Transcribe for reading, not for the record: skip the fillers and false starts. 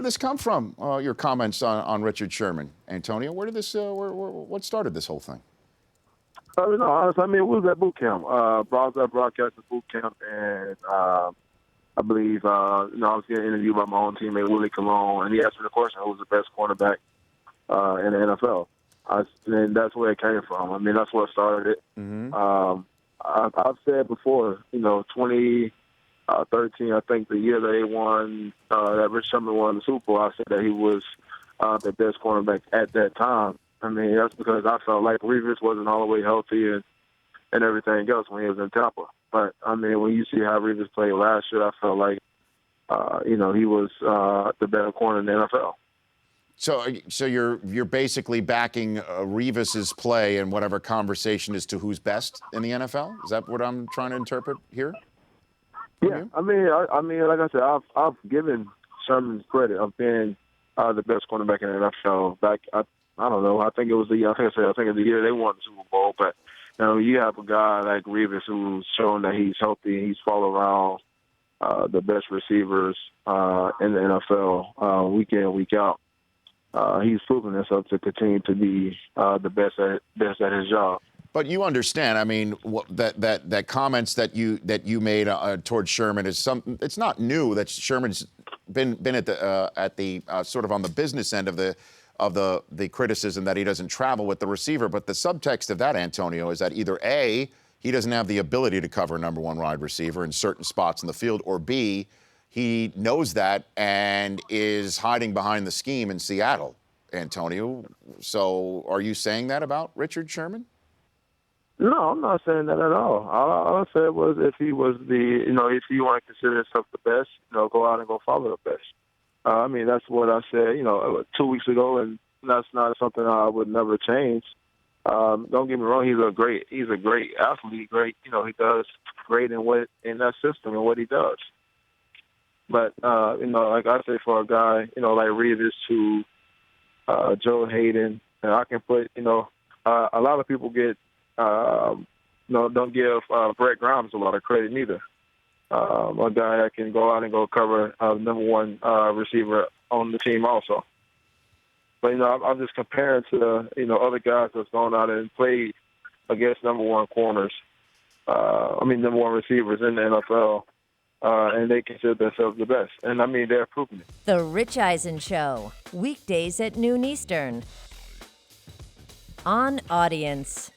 did this come from? Your comments on Richard Sherman, Antonio. Where did this? What started this whole thing? No, honestly, I mean, it was at boot camp. Broadcast at boot camp, and I believe, I was getting interviewed by my own teammate, Willie Colon, and he asked me the question, who was the best cornerback in the NFL? And that's where it came from. I mean, that's what started it. Mm-hmm. I've said before, 2013, I think the year that they won, that Rich Sherman won the Super Bowl, I said that he was the best cornerback at that time. I mean, that's because I felt like Revis wasn't all the way healthy and everything else when he was in Tampa. But, I mean, when you see how Revis played last year, I felt like, he was the better corner in the NFL. So you're basically backing Revis's play in whatever conversation as to who's best in the NFL? Is that what I'm trying to interpret here? Yeah, I mean, like I said, I've given Sherman credit of being the best cornerback in the NFL. Back, I don't know. I think it was the year they won the Super Bowl. But you have a guy like Revis who's shown that he's healthy. He's followed around the best receivers in the NFL week in, week out. He's proven himself to continue to be the best at his job. But you understand, I mean, that comments that you made towards Sherman is something. It's not new that Sherman's been at the sort of on the business end of the criticism that he doesn't travel with the receiver. But the subtext of that, Antonio, is that either A, he doesn't have the ability to cover a number one wide receiver in certain spots in the field, or B, he knows that and is hiding behind the scheme in Seattle, Antonio. So are you saying that about Richard Sherman? No, I'm not saying that at all. All I said was if he was if you want to consider himself the best, go out and go follow the best. I mean, that's what I said, 2 weeks ago, and that's not something I would never change. Don't get me wrong, he's a great athlete, great, he does great in that system and what he does. But, like I say, for a guy, like Revis to Joe Hayden, and I can put, a lot of people don't give Brett Grimes a lot of credit neither. A guy that can go out and go cover number one receiver on the team also. But, I'm just comparing to, other guys that's gone out and played against number one corners, number one receivers in the NFL. And they consider themselves the best. And, they're proving it. The Rich Eisen Show, weekdays at noon Eastern. On Audience.